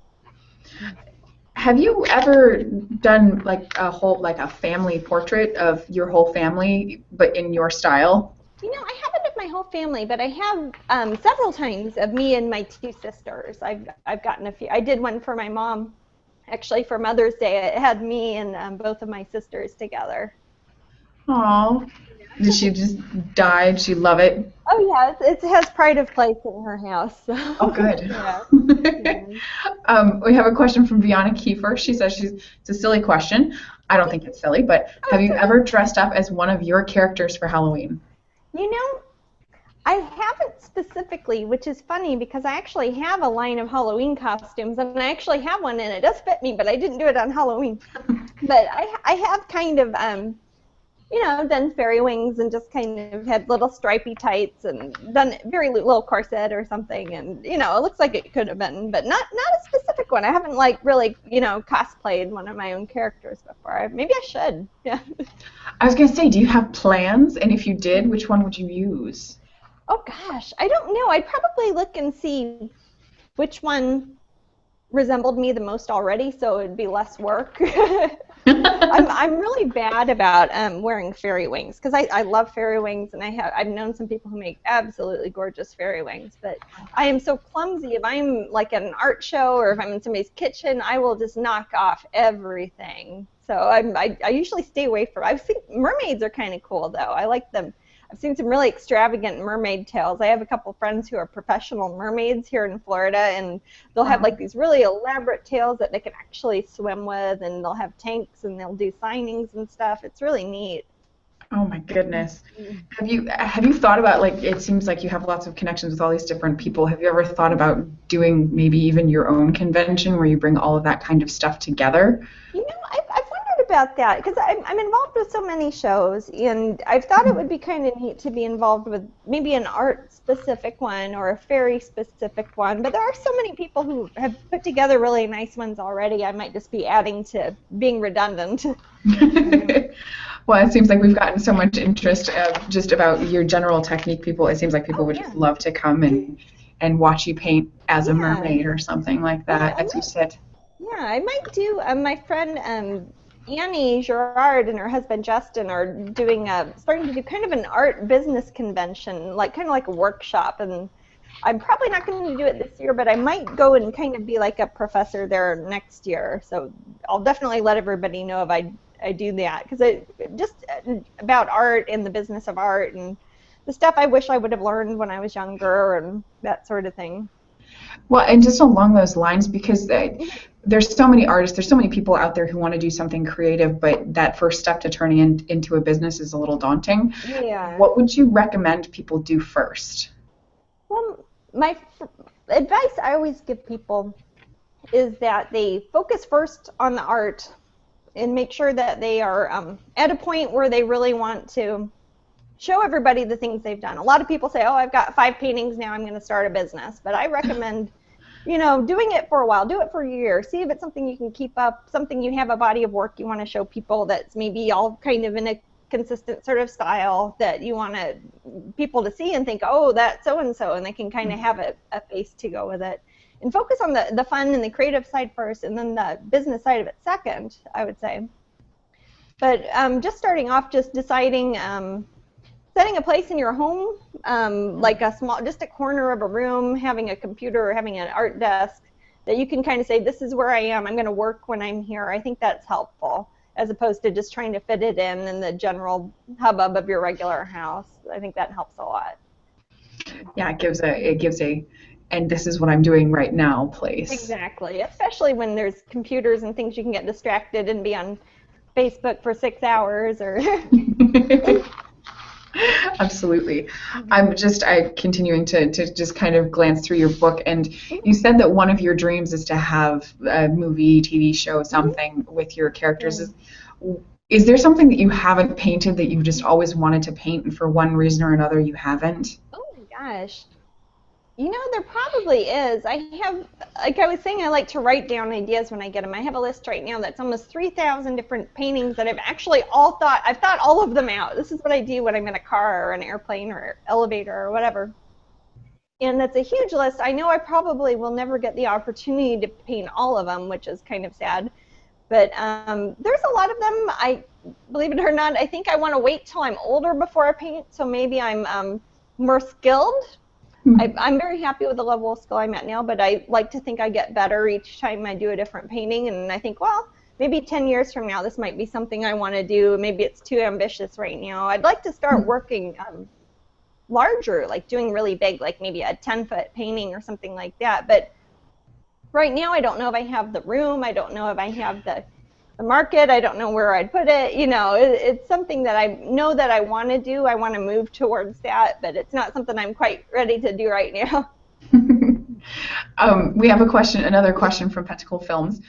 A: Have you ever done like a family portrait of your whole family, but in your style?
B: I haven't of my whole family, but I have several times of me and my two sisters. I've gotten a few. I did one for my mom, actually for Mother's Day. It had me and both of my sisters together.
A: Aww. Did she just die? Did she love it?
B: Oh yeah, it has pride of place in her house. So.
A: Oh good. We have a question from Viana Kiefer. She says it's a silly question. I don't think it's silly, but have you ever dressed up as one of your characters for Halloween?
B: I haven't specifically, which is funny because I actually have a line of Halloween costumes, and I actually have one, and it does fit me, but I didn't do it on Halloween. But I have kind of done fairy wings and just kind of had little stripy tights and done very little corset or something, and it looks like it could have been, but not a specific one. I haven't really cosplayed one of my own characters before. Maybe I should. Yeah.
A: I was gonna say, do you have plans? And if you did, which one would you use?
B: Oh gosh, I don't know. I'd probably look and see which one resembled me the most already, so it'd be less work. I'm really bad about wearing fairy wings because I love fairy wings, and I've known some people who make absolutely gorgeous fairy wings, but I am so clumsy. If I'm like at an art show or if I'm in somebody's kitchen, I will just knock off everything. So I usually stay away from. I think mermaids are kind of cool though. I like them. I've seen some really extravagant mermaid tails. I have a couple friends who are professional mermaids here in Florida, and they'll have like these really elaborate tails that they can actually swim with, and they'll have tanks, and they'll do signings and stuff. It's really neat.
A: Oh my goodness. Have you thought about, like, it seems like you have lots of connections with all these different people. Have you ever thought about doing maybe even your own convention where you bring all of that kind of stuff together?
B: I've wondered about that because I'm involved with so many shows, and I've thought it would be kind of neat to be involved with maybe an art-specific one or a fairy-specific one, but there are so many people who have put together really nice ones already. I might just be adding to being redundant.
A: Well, it seems like we've gotten so much interest just about your general technique. It seems like people would just love to come and watch you paint as a mermaid or something like that as you sit.
B: Yeah, I might do. My friend Annie Gerard and her husband Justin are starting to do kind of an art business convention, kind of like a workshop. And I'm probably not going to do it this year, but I might go and kind of be like a professor there next year. So I'll definitely let everybody know if I do that, because it just about art and the business of art and the stuff I wish I would have learned when I was younger and that sort of thing.
A: Well, and just along those lines, because there's so many artists, there's so many people out there who want to do something creative, but that first step to turning into a business is a little daunting.
B: Yeah.
A: What would you recommend people do first?
B: Well, my advice I always give people is that they focus first on the art and make sure that they are at a point where they really want to show everybody the things they've done. A lot of people say, oh, I've got 5 paintings, now I'm going to start a business. But I recommend, doing it for a while. Do it for a year. See if it's something you can keep up, something you have a body of work you want to show people that's maybe all kind of in a consistent sort of style that you want people to see and think, oh, that's so-and-so, and they can kind of have a face to go with it. And focus on the fun and the creative side first, and then the business side of it second, I would say. But just starting off, just deciding, setting a place in your home, like just a corner of a room, having a computer or having an art desk that you can kind of say, this is where I am, I'm going to work when I'm here. I think that's helpful, as opposed to just trying to fit it in the general hubbub of your regular house. I think that helps a lot.
A: Yeah, it gives a and this is what I'm doing right now place.
B: Exactly, especially when there's computers and things, you can get distracted and be on Facebook for 6 hours or
A: Absolutely. I'm continuing to just kind of glance through your book, and you said that one of your dreams is to have a movie, TV show, something with your characters. Is there something that you haven't painted that you've just always wanted to paint, and for one reason or another you haven't?
B: Oh my gosh. You know, there probably is. I have, like I was saying, I like to write down ideas when I get them. I have a list right now that's almost 3,000 different paintings that I've actually I've thought all of them out. This is what I do when I'm in a car or an airplane or elevator or whatever. And that's a huge list. I know I probably will never get the opportunity to paint all of them, which is kind of sad. But there's a lot of them. Believe it or not, I think I want to wait till I'm older before I paint, so maybe I'm more skilled. I'm very happy with the level of skill I'm at now, but I like to think I get better each time I do a different painting, and I think, well, maybe 10 years from now this might be something I want to do. Maybe it's too ambitious right now. I'd like to start working larger, like doing really big, like maybe a 10-foot painting or something like that. But right now I don't know if I have the room. I don't know if I have the market. I don't know where I'd put it. You know, it's something that I know that I want to do. I want to move towards that, but it's not something I'm quite ready to do right now.
A: We have another question from Pentacle Films.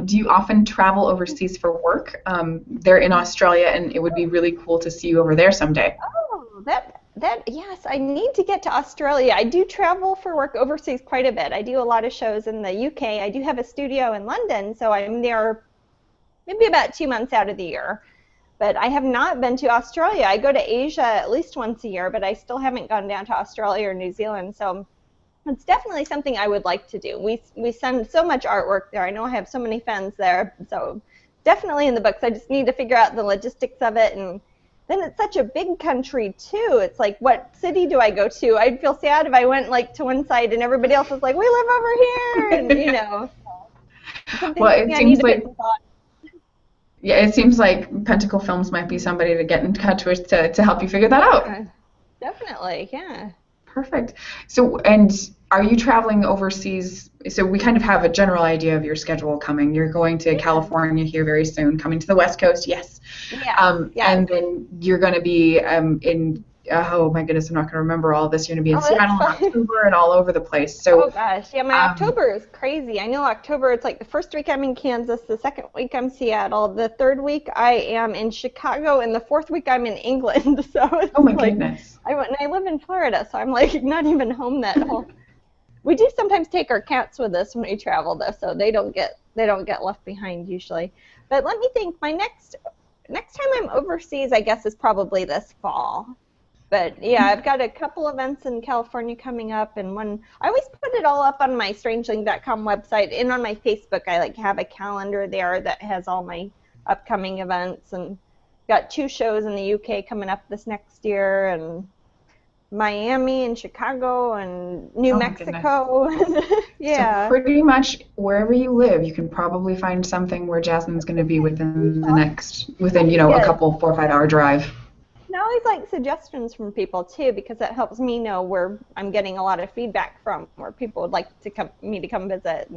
A: Do you often travel overseas for work? They're in Australia, and it would be really cool to see you over there someday.
B: Oh, yes, I need to get to Australia. I do travel for work overseas quite a bit. I do a lot of shows in the UK. I do have a studio in London, so I'm there maybe about 2 months out of the year. But I have not been to Australia. I go to Asia at least once a year, but I still haven't gone down to Australia or New Zealand. So it's definitely something I would like to do. We send so much artwork there. I know I have so many fans there. So definitely in the books. I just need to figure out the logistics of it. And then it's such a big country, too. It's like, what city do I go to? I'd feel sad if I went like to one side and everybody else was like, we live over here. And, you know.
A: Well, it seems like... Yeah, it seems like Pentacle Films might be somebody to get in touch with to help you figure that out.
B: Definitely, yeah.
A: Perfect. So, and are you traveling overseas? So we kind of have a general idea of your schedule coming. You're going to California here very soon, coming to the West Coast, yes.
B: Yeah.
A: And then you're going to be in, oh my goodness, I'm not going to remember all this. You're going to be in Seattle in October and all over the place. So,
B: oh gosh, yeah, my October is crazy. I know October, it's like the first week I'm in Kansas, the second week I'm Seattle, the third week I am in Chicago, and the fourth week I'm in England. So it's
A: oh my goodness.
B: I live in Florida, so I'm like not even home that whole. We do sometimes take our cats with us when we travel though, so they don't get left behind usually. But let me think. My next time I'm overseas, I guess, is probably this fall. But yeah, I've got a couple events in California coming up, and I always put it all up on my strangeling.com website, and on my Facebook I like have a calendar there that has all my upcoming events, and got 2 shows in the UK coming up this next year, and Miami and Chicago and New Mexico. Yeah.
A: So pretty much wherever you live, you can probably find something where Jasmine's going to be within a couple 4 or 5 hour drive.
B: I always like suggestions from people too, because it helps me know where I'm getting a lot of feedback from, where people would like to come visit.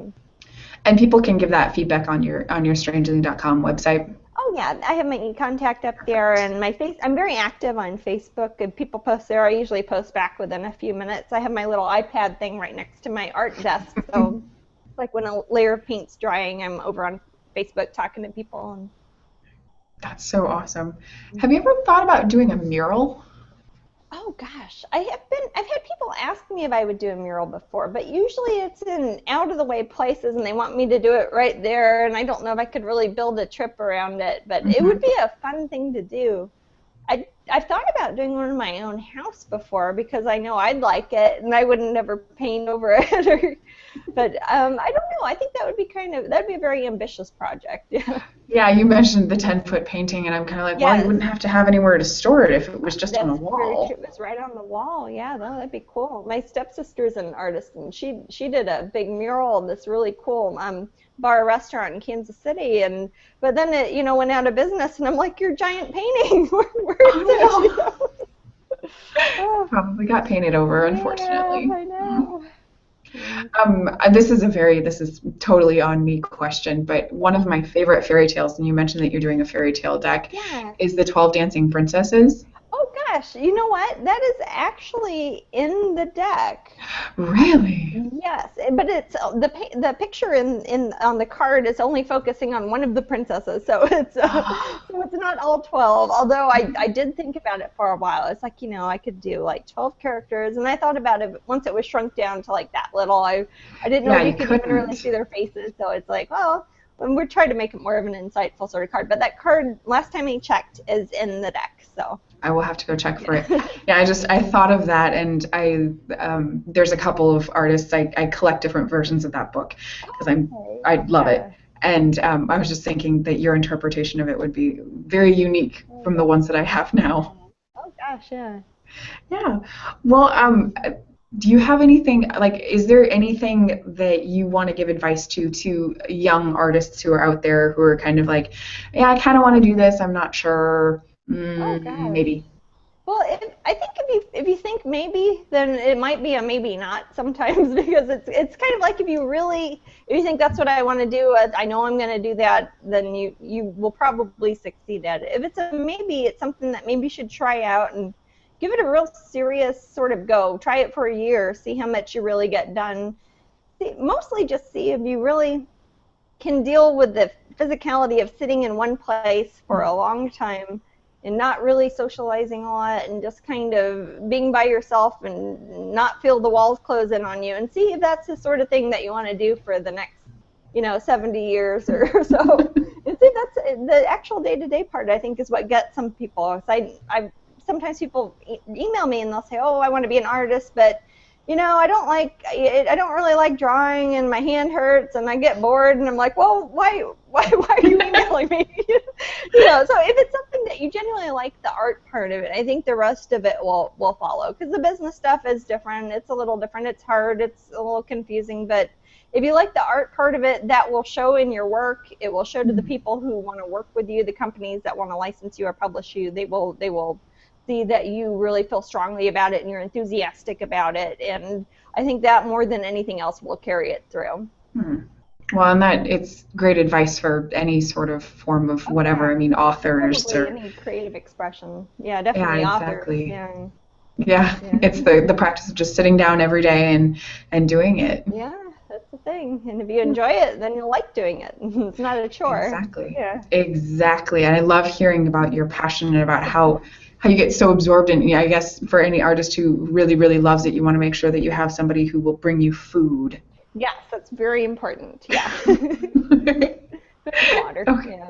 A: And people can give that feedback on your strangeling.com website.
B: Oh yeah, I have my contact up there, and I'm very active on Facebook, and people post there. I usually post back within a few minutes. I have my little iPad thing right next to my art desk, so like when a layer of paint's drying, I'm over on Facebook talking to people. And
A: that's so awesome. Have you ever thought about doing a mural?
B: Oh gosh, I've had people ask me if I would do a mural before, but usually it's in out of the way places and they want me to do it right there, and I don't know if I could really build a trip around it, but it would be a fun thing to do. I've thought about doing one in my own house before because I know I'd like it and I wouldn't never paint over it. But I don't know. I think that would be that'd be a very ambitious project. Yeah.
A: Yeah, you mentioned the 10-foot painting, and I'm kind of like, well, you
B: Yes.
A: wouldn't have to have anywhere to store it if it was just on a
B: That's very
A: wall.
B: true. It was right on the wall. Yeah, no, that'd be cool. My stepsister's an artist, and she did a big mural in this really cool bar restaurant in Kansas City, and but then it went out of business, and I'm like, your giant painting, where is it?
A: Oh, no. Probably got painted over, unfortunately.
B: Yeah, I know.
A: This is totally on me question, but one of my favorite fairy tales, and you mentioned that you're doing a fairy tale deck,
B: Yeah.
A: is the 12 Dancing Princesses.
B: Oh gosh, you know what? That is actually in the deck.
A: Really?
B: Yes, but it's the picture in on the card is only focusing on one of the princesses, so it's so it's not all 12. Although I did think about it for a while. It's like I could do like 12 characters, and I thought about it once it was shrunk down to like that little. I didn't know
A: Yeah,
B: if you
A: you
B: could even really
A: couldn't.
B: see their faces, so it's like and we're trying to make it more of an insightful sort of card. But that card, last time I checked, is in the deck. So
A: I will have to go check for it. Yeah, I thought of that, and there's a couple of artists I collect different versions of that book because I love it, and I was just thinking that your interpretation of it would be very unique from the ones that I have now.
B: Oh gosh, yeah.
A: Yeah. Well, do you have anything, like, is there anything that you want to give advice to young artists who are out there who are kind of like, yeah, I kind of want to do this, I'm not sure,
B: Oh gosh.
A: maybe.
B: Well, I think if you think maybe, then it might be a maybe not sometimes because it's kind of like if you think that's what I want to do, I know I'm going to do that, then you will probably succeed at it. If it's a maybe, it's something that maybe you should try out and give it a real serious sort of go. Try it for a year, see how much you really get done. Mostly just see if you really can deal with the physicality of sitting in one place for a long time and not really socializing a lot and just kind of being by yourself and not feel the walls close in on you, and see if that's the sort of thing that you want to do for the next 70 years or so. And see, that's the actual day-to-day part, I think, is what gets some people. I sometimes people email me and they'll say, oh, I want to be an artist, but I don't really like drawing, and my hand hurts, and I get bored, and I'm like, well, why are you emailing me? So if it's something that you genuinely like the art part of it, I think the rest of it will follow, because the business stuff is different. It's a little different. It's hard. It's a little confusing, but if you like the art part of it, that will show in your work. It will show to the people who want to work with you, the companies that want to license you or publish you. They will see that you really feel strongly about it and you're enthusiastic about it, and I think that more than anything else will carry it through.
A: Well, and that it's great advice for any sort of form of whatever. I mean, authors
B: Probably
A: or
B: any creative expression. Yeah, definitely
A: exactly.
B: authors.
A: Yeah, it's the practice of just sitting down every day and doing it.
B: Yeah, that's the thing. And if you enjoy it, then you'll like doing it. It's not a chore.
A: Exactly.
B: Yeah.
A: Exactly. And I love hearing about your passion and about how you get so absorbed in. I guess for any artist who really, really loves it, you want to make sure that you have somebody who will bring you food.
B: Yes, that's very important. Yeah. Food and water.
A: Okay.
B: Yeah.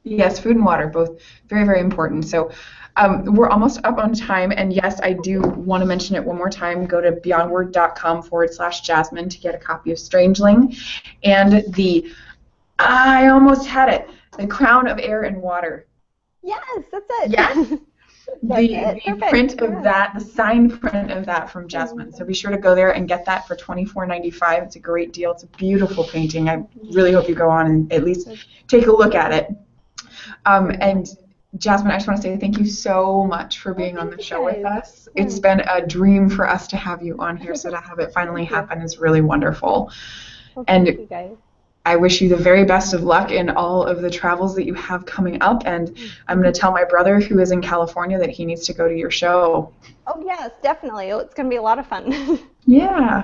A: Yes, food and water, both very, very important. So we're almost up on time. And yes, I do want to mention it one more time. Go to beyondword.com/Jasmine to get a copy of Strangeling and I almost had it, The Crown of Air and Water.
B: Yes, that's it.
A: Yes. The
B: Perfect.
A: print of that, the signed print of that from Jasmine. So be sure to go there and get that for $24.95. It's a great deal. It's a beautiful painting. I really hope you go on and at least take a look at it. And Jasmine, I just want to say thank you so much for being on the show with us. It's been a dream for us to have you on here, so to have it finally happen is really wonderful.
B: Well,
A: and
B: thank you guys.
A: I wish you the very best of luck in all of the travels that you have coming up, and I'm going to tell my brother who is in California that he needs to go to your show.
B: Oh, yes, definitely. It's going to be a lot of fun.
A: Yeah.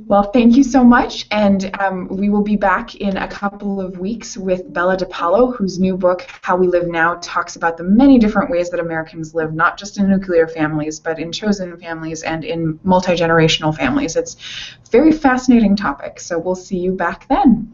A: Well, thank you so much, and we will be back in a couple of weeks with Bella DePaulo, whose new book, How We Live Now, talks about the many different ways that Americans live, not just in nuclear families, but in chosen families and in multi-generational families. It's a very fascinating topic, so we'll see you back then.